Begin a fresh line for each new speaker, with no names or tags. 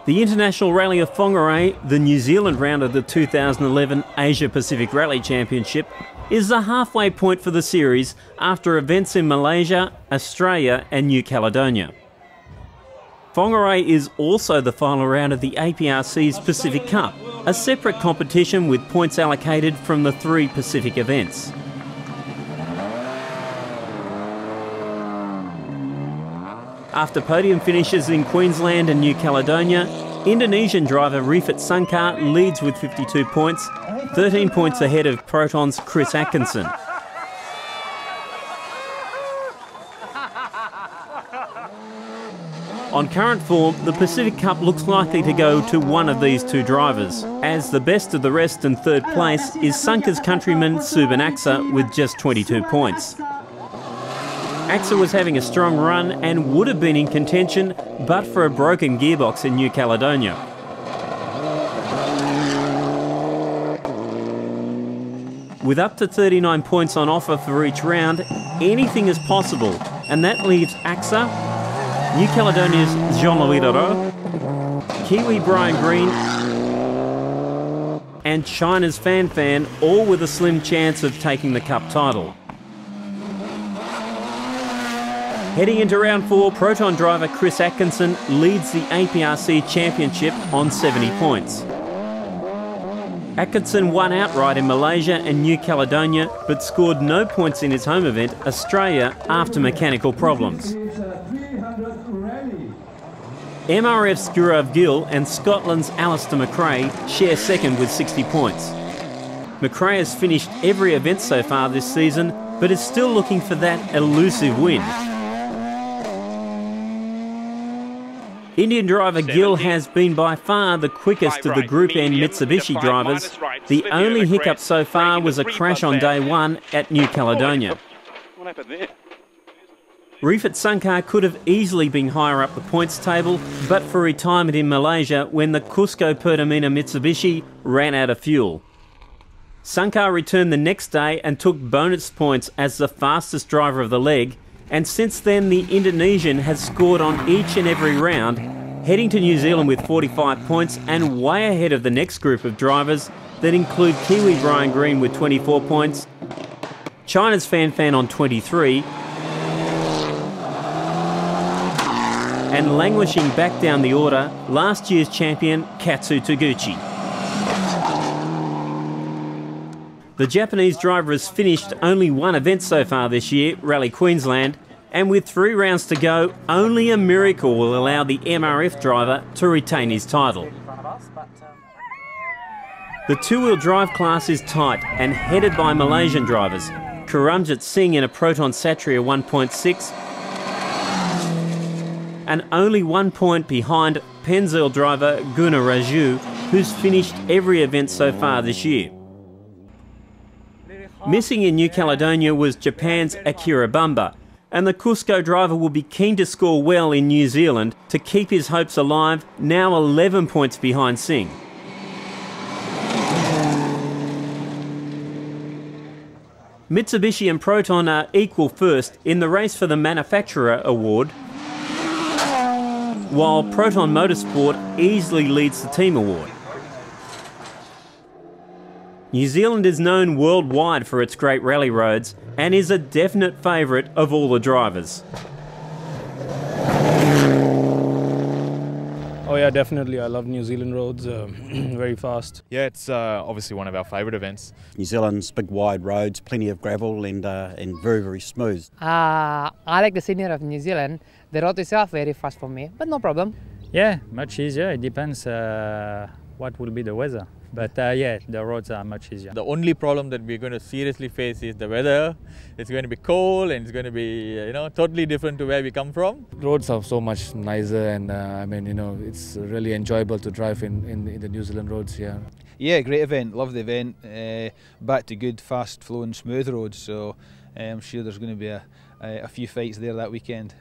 The International Rally of Whangarei, the New Zealand round of the 2011 Asia Pacific Rally Championship, is the halfway point for the series after events in Malaysia, Australia and New Caledonia. Whangarei is also the final round of the APRC's Pacific Cup, a separate competition with points allocated from the 3 Pacific events. After podium finishes in Queensland and New Caledonia, Indonesian driver Rifat Sungkar leads with 52 points, 13 points ahead of Proton's Chris Atkinson. On current form, the Pacific Cup looks likely to go to one of these 2 drivers, as the best of the rest in 3rd place is Sungkar's countryman Suban Aksa with just 22 points. Aksa was having a strong run and would have been in contention but for a broken gearbox in New Caledonia. With up to 39 points on offer for each round, anything is possible, and that leaves Aksa, New Caledonia's Jean-Louis Leroux, Kiwi Brian Green and China's Fan Fan all with a slim chance of taking the Cup title. Heading into round 4, Proton driver Chris Atkinson leads the APRC Championship on 70 points. Atkinson won outright in Malaysia and New Caledonia but scored no points in his home event, Australia, after mechanical problems. MRF's Gaurav Gill and Scotland's Alistair McRae share second with 60 points. McRae has finished every event so far this season but is still looking for that elusive win. Indian driver Gill has been by far the quickest of the Group N Mitsubishi drivers. The only hiccup so far was a crash on day 1 at New Caledonia.
What happened there?
Rifat Sungkar could have easily been higher up the points table, but for retirement in Malaysia when the Cusco Pertamina Mitsubishi ran out of fuel. Sungkar returned the next day and took bonus points as the fastest driver of the leg, and since then the Indonesian has scored on each and every round, heading to New Zealand with 45 points and way ahead of the next group of drivers that include Kiwi Brian Green with 24 points, China's Fan Fan on 23, and languishing back down the order, last year's champion Katsu Taguchi. The Japanese driver has finished only 1 event so far this year, Rally Queensland, and with 3 rounds to go, only a miracle will allow the MRF driver to retain his title. The 2-wheel drive class is tight and headed by Malaysian drivers, Karamjit Singh in a Proton Satria 1.6, and only 1 point behind Penzerl driver Guna Raju, who's finished every event so far this year. Missing in New Caledonia was Japan's Akira Bamba, and the Cusco driver will be keen to score well in New Zealand to keep his hopes alive, now 11 points behind Singh. Mitsubishi and Proton are equal first in the race for the Manufacturer Award, while Proton Motorsport easily leads the Team Award. New Zealand is known worldwide for its great rally roads and is a definite favourite of all the drivers.
Oh yeah, definitely. I love New Zealand roads, very fast.
Yeah, it's obviously one of our favourite events.
New Zealand's big wide roads, plenty of gravel and very, very smooth.
I like the scenery of New Zealand. The road itself very fast for me, but no problem.
Yeah, much easier. It depends what will be the weather. But yeah, the roads are much easier.
The only problem that we're going to seriously face is the weather. It's going to be cold and it's going to be, totally different to where we come from.
Roads are so much nicer, and I mean, it's really enjoyable to drive in the New Zealand roads here.
Yeah, great event, love the event. Back to good, fast flowing, smooth roads. So I'm sure there's going to be a few fights there that weekend.